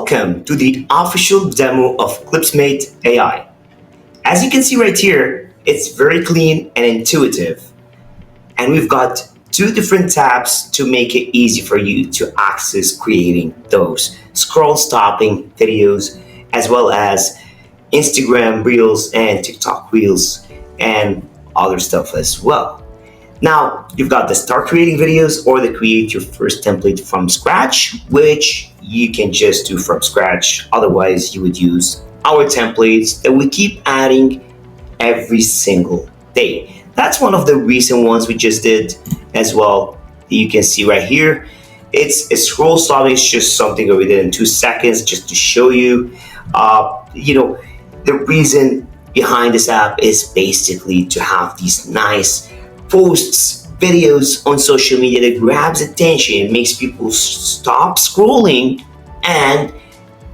Welcome to the official demo of ClipsMate AI. As you can see right here, it's very clean and intuitive. And we've got two different tabs to make it easy for you to access creating those scroll stopping videos, as well as Instagram Reels and TikTok Reels and other stuff as well. Now, you've got the start creating videos or the create your first template from scratch, which you can just do from scratch. Otherwise, you would use our templates that we keep adding every single day. That's one of the recent ones we just did as well. You can see right here. It's a scroll stopping. It's just something that we did in 2 seconds just to show you. The reason behind this app is basically to have these nice posts, videos on social media that grabs attention. It makes people stop scrolling and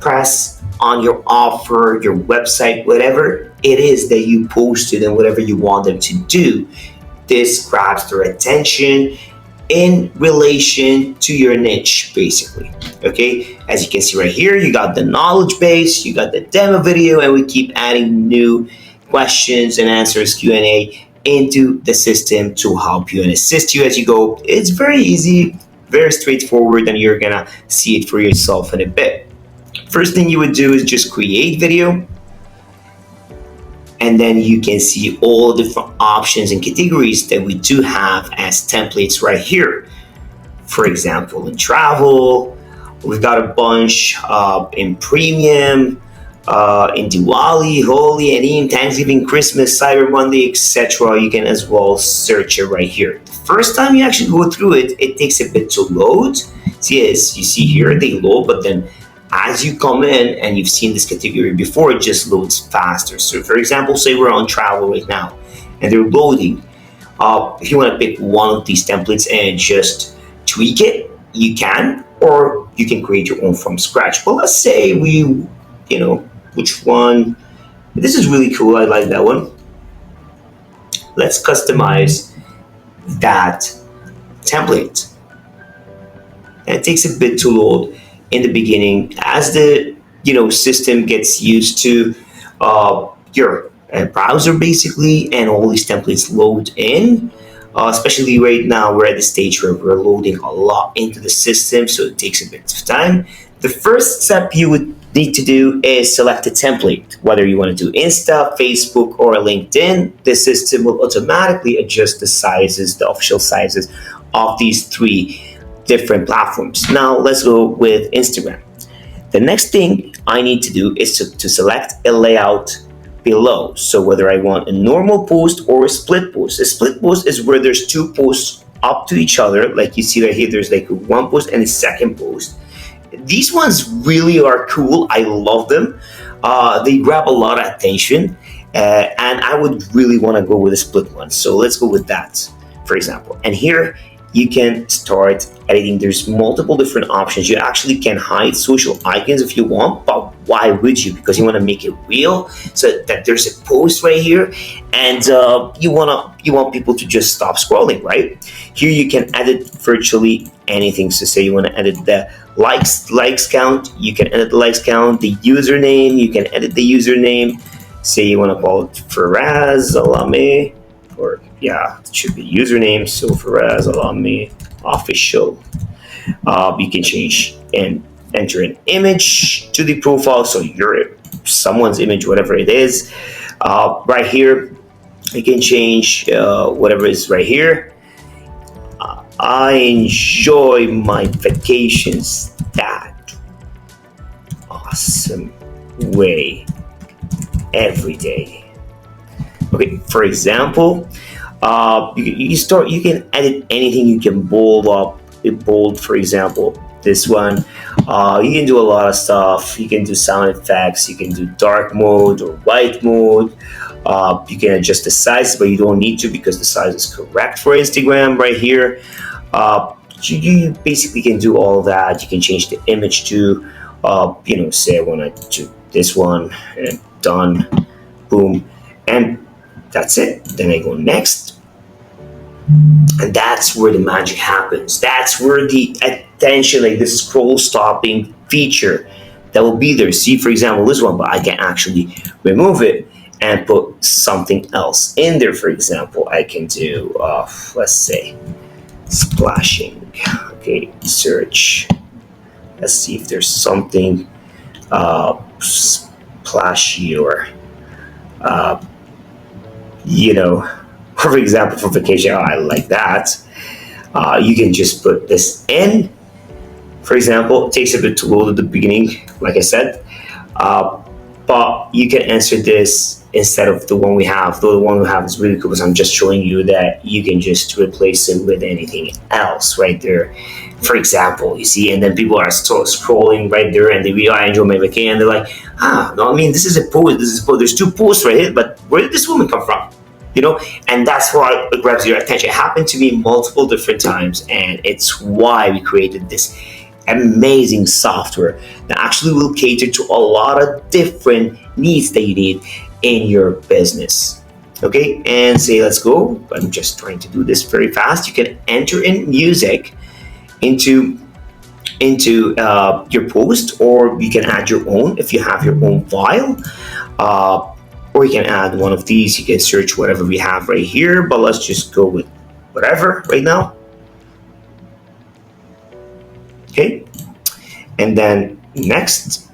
press on your offer, your website, whatever it is that you posted and whatever you want them to do. This grabs their attention in relation to your niche, basically. Okay, as you can see right here, you got the knowledge base, you got the demo video, and we keep adding new questions and answers, Q&A, into the system to help you and assist you as you go. It's very easy, very straightforward, and you're gonna see it for yourself in a bit. First thing you would do is just create video, and then you can see all different options and categories that we do have as templates right here. For example, in travel, we've got a bunch in premium, in Diwali, Holi, and even Thanksgiving, Christmas, Cyber Monday, etc. You can as well search it right here. The first time you actually go through it, it takes a bit to load. See, as you see here, they load, but then as you come in and you've seen this category before, it just loads faster. So for example, say we're on travel right now and they're loading. If you want to pick one of these templates and just tweak it, you can, or you can create your own from scratch. But let's say which one? This is really cool. I like that one. Let's customize that template. And it takes a bit to load in the beginning as the system gets used to your browser basically, and all these templates load in. Especially right now, we're at the stage where we're loading a lot into the system, so it takes a bit of time. The first step you would need to do is select a template, whether you want to do Insta, Facebook, or LinkedIn. The system will automatically adjust the sizes, the official sizes of these three different platforms. Now let's go with Instagram. The next thing I need to do is to select a layout below. So whether I want a normal post or a split post. A split post is where there's two posts up to each other. Like you see right here, there's like one post and a second post. These ones really are cool. I love them. They grab a lot of attention, and I would really want to go with a split one. So let's go with that, for example. And here you can start editing. There's multiple different options. You actually can hide social icons if you want, but why would you? Because you want to make it real, so that there's a post right here, and you want people to just stop scrolling, right? Here you can edit virtually anything. So say you want to edit the likes count, you can edit the likes count. The username, you can edit the username. Say you want to call it Faraz Alame, or it should be username. So Faraz Alame official. You can change and enter an image to the profile, so someone's image, whatever it is. Right here, you can change whatever is right here. I enjoy my vacations that awesome way every day. Okay, for example, you can edit anything. You can bold, for example, this one. You can do a lot of stuff. You can do sound effects. You can do dark mode or white mode. You can adjust the size, but you don't need to because the size is correct for Instagram right here. You basically can do all that. You can change the image to, say I want to do this one, and done, boom, and that's it. Then I go next. And that's where the magic happens. That's where the attention, like the scroll stopping feature that will be there. See, for example, this one, but I can actually remove it and put something else in there. For example, I can do, let's say, splashing. Okay, search. Let's see if there's something splashy or, uh, you know, for example, for vacation, I like that. You can just put this in. For example, it takes a bit to load at the beginning, like I said, uh, but you can answer this instead of the one we have. Though the one we have is really cool because I'm just showing you that you can just replace it with anything else right there. For example, you see, and then people are still scrolling right there and they really enjoy my vacation and they're like, no, I mean, this is a post, this is a post, there's two posts right here, but where did this woman come from? You know, and that's why it grabs your attention. It happened to me multiple different times, and it's why we created this amazing software that actually will cater to a lot of different needs that you need in your business. Okay, and say let's go. I'm just trying to do this very fast. You can enter in music into your post, or you can add your own if you have your own file. Or you can add one of these. You can search whatever we have right here, but let's just go with whatever right now. Okay, and then next,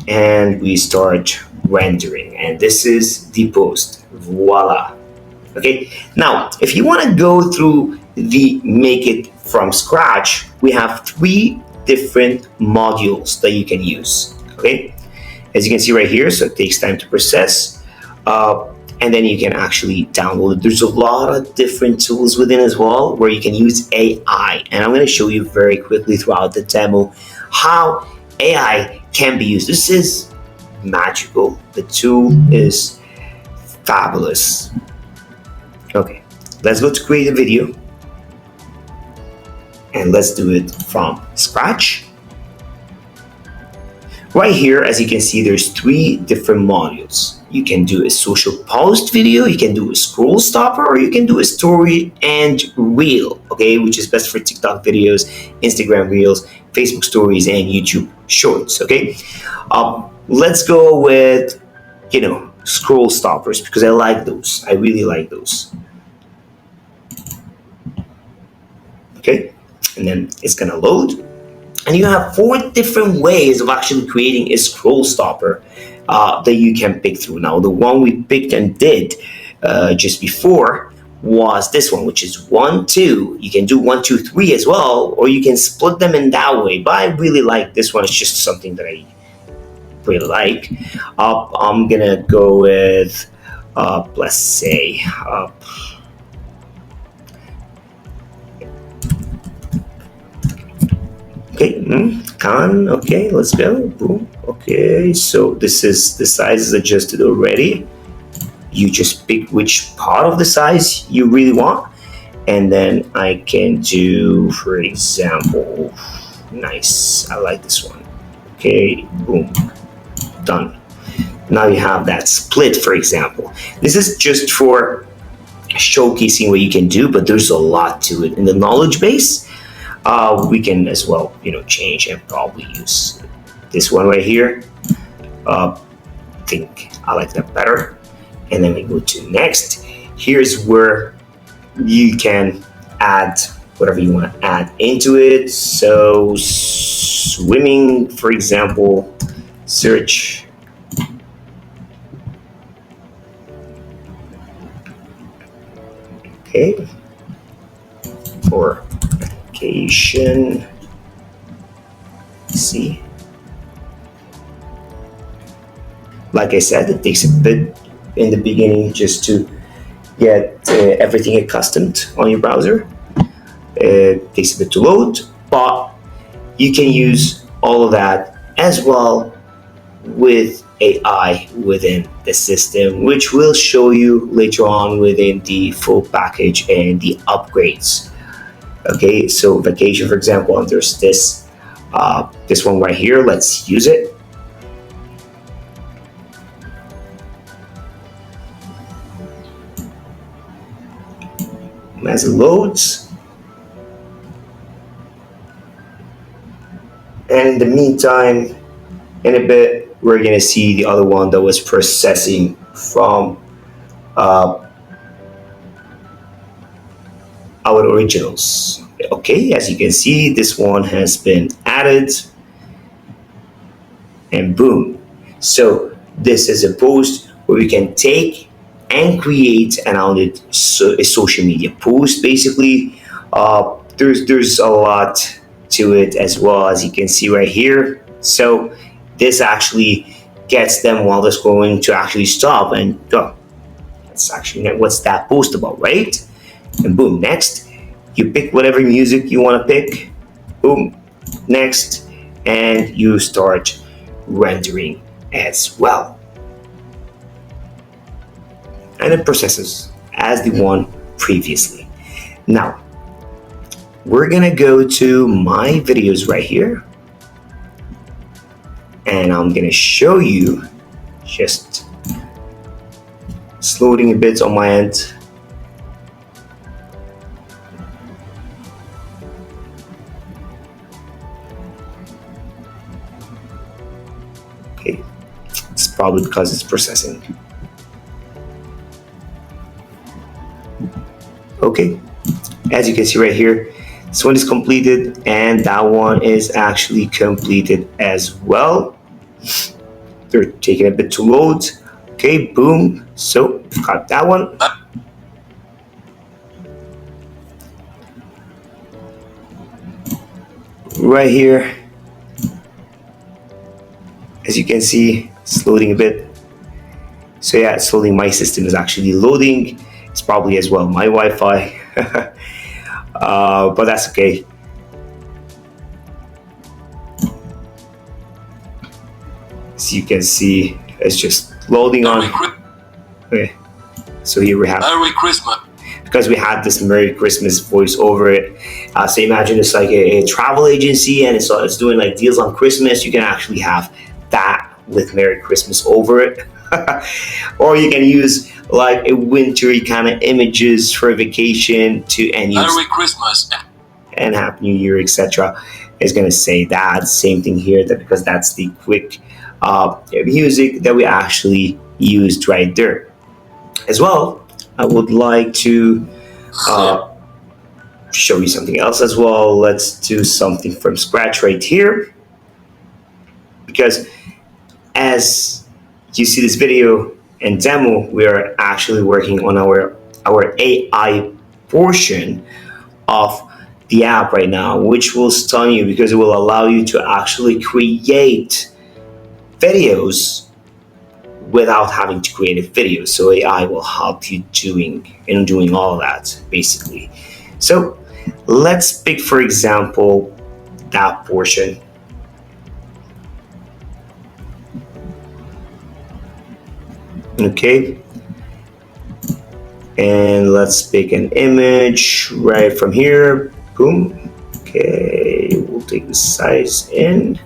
and we start rendering, and this is the post. Voila. Okay, now if you want to go through the make it from scratch, we have 3 different modules that you can use. Okay, as you can see right here, so it takes time to process. And then you can actually download it. There's a lot of different tools within as well where you can use AI. And I'm going to show you very quickly throughout the demo how AI can be used. This is magical. The tool is fabulous. Okay, let's go to create a video. And let's do it from scratch. Right here, as you can see, there's 3 different modules. You can do a social post video, you can do a scroll stopper, or you can do a story and reel, okay, which is best for TikTok videos, Instagram reels, Facebook stories, and YouTube shorts, okay? Let's go with, scroll stoppers because I like those. I really like those. Okay, and then it's gonna load. And you have 4 different ways of actually creating a scroll stopper that you can pick through. Now, the one we picked and did just before was this one, which is 1, 2. You can do 1, 2, 3 as well, or you can split them in that way. But I really like this one. It's just something that I really like. I'm gonna go with, let's say, okay, okay, let's go. Boom. Okay, so this is the size is adjusted already. You just pick which part of the size you really want, and then I can do, for example, nice. I like this one. Okay, boom, done. Now you have that split, for example. This is just for showcasing what you can do, but there's a lot to it in the knowledge base. We can as well, change and probably use this one right here. I think I like that better. And then we go to next. Here's where you can add whatever you want to add into it. So swimming, for example, search. Okay. Or vacation. See, like I said, it takes a bit in the beginning just to get everything accustomed on your browser. It takes a bit to load, but you can use all of that as well with AI within the system, which will show you later on within the full package and the upgrades. Okay, so vacation, for example, and there's this one right here. Let's use it. As it loads, and in the meantime, In a bit, we're going to see the other one that was processing from uh, our originals. Okay, as you can see, this one has been added, and boom. So this is a post where we can take and create an outlet, so a social media post. Basically, there's a lot to it as well, as you can see right here. So this actually gets them while they're going to actually stop and go. That's actually what's that post about, right? And boom, next, you pick whatever music you want to pick. Boom, next, and you start rendering as well. And it processes as the one previously. Now, we're gonna go to my videos right here, and I'm gonna show you, just loading a bit on my end. Okay, it's probably because it's processing. Okay, as you can see right here, this one is completed and that one is actually completed as well. They're taking a bit to load. Okay, boom. So got that one. Right here, as you can see, it's loading a bit. So yeah, it's loading. My system is actually loading. It's probably as well my Wi-Fi, but that's okay. As you can see, it's just loading on. Okay, so here we have Merry Christmas. Because we had this Merry Christmas voice over it. So imagine it's like a travel agency and it's doing like deals on Christmas. You can actually have that with Merry Christmas over it. Or you can use like a wintry kind of images for a vacation to and use Merry Christmas and Happy New Year, etc. Is going to say that same thing here, that because that's the quick music that we actually used right there. As well, I would like to show you something else as well. Let's do something from scratch right here, because as you see this video and demo, we are actually working on our AI portion of the app right now, which will stun you because it will allow you to actually create videos without having to create a video. So AI will help you doing all of that basically. So let's pick, for example, that portion. Okay, and let's pick an image right from here. Boom. Okay, we'll take the size in.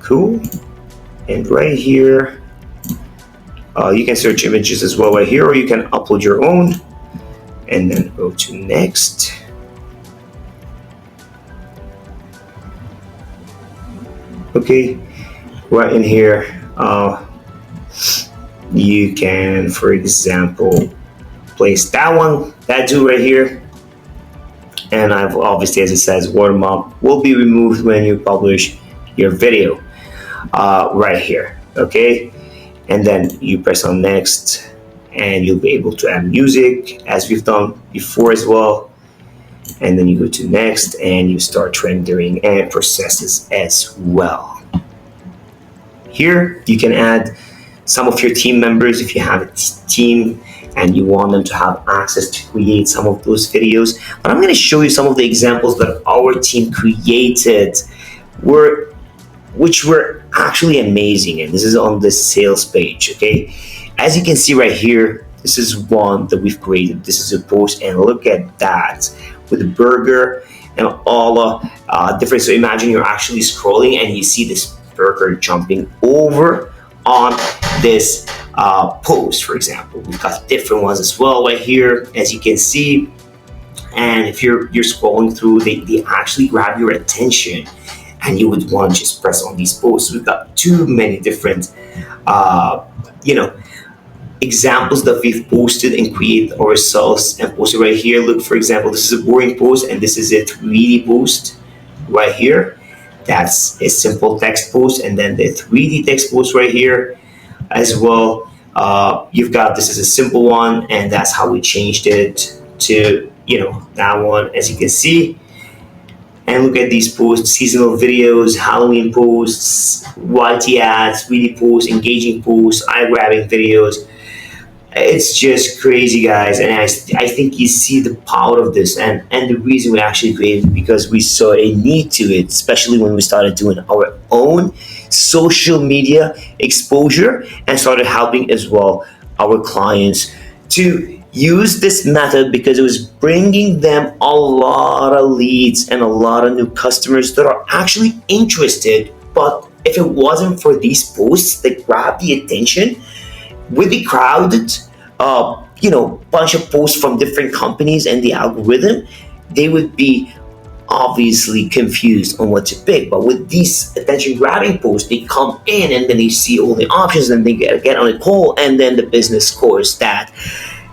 Cool. And right here, you can search images as well right here, or you can upload your own and then go to next. Okay, right in here, you can, for example, place that dude right here. And I've obviously, as it says, watermark will be removed when you publish your video right here. Okay, and then you press on next and you'll be able to add music as we've done before as well. And then you go to next and you start rendering and processes as well. Here you can add some of your team members if you have a team and you want them to have access to create some of those videos. But I'm going to show you some of the examples that our team created which were actually amazing, and this is on the sales page. Okay, as you can see right here, this is one that we've created. This is a post, and look at that with the burger and all the different. So imagine you're actually scrolling and you see this burger jumping over on this post, for example. We've got different ones as well right here, as you can see. And if you're scrolling through, they actually grab your attention and you would want to just press on these posts. We've got too many different uh, you know examples that we've posted and create ourselves and posted right here. Look, for example, this is a boring post and this is a 3D post right here. That's a simple text post, and then the 3D text post right here as well. You've got this is a simple one, and that's how we changed it to that one, as you can see. And look at these posts: seasonal videos, Halloween posts, YT ads, 3D posts, engaging posts, eye-grabbing videos. It's just crazy, guys, and I think you see the power of this, and the reason we actually created it because we saw a need to it, especially when we started doing our own social media exposure and started helping as well our clients to use this method because it was bringing them a lot of leads and a lot of new customers that are actually interested. But if it wasn't for these posts that grab the attention with the crowded, bunch of posts from different companies and the algorithm, they would be obviously confused on what to pick. But with these attention grabbing posts, they come in and then they see all the options and they get on a call, and then the business scores that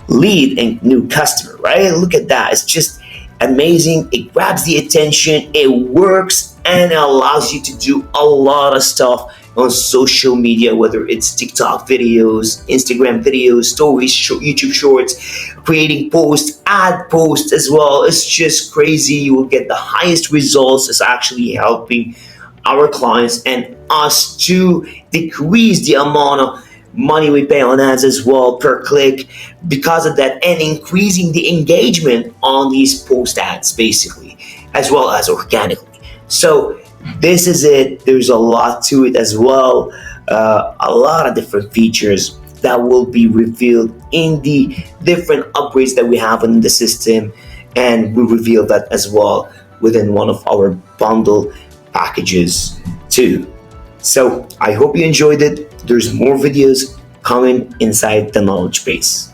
lead and new customer, right? Look at that. It's just amazing. It grabs the attention, it works, and it allows you to do a lot of stuff on social media, whether it's TikTok videos, Instagram videos, stories, YouTube shorts, creating posts, ad posts as well. It's just crazy. You will get the highest results. It's actually helping our clients and us to decrease the amount of money we pay on ads as well per click because of that, and increasing the engagement on these post ads basically, as well as organically. So this is it. There's a lot to it as well, a lot of different features that will be revealed in the different upgrades that we have in the system, and we reveal that as well within one of our bundle packages too. So I hope you enjoyed it. There's more videos coming inside the knowledge base.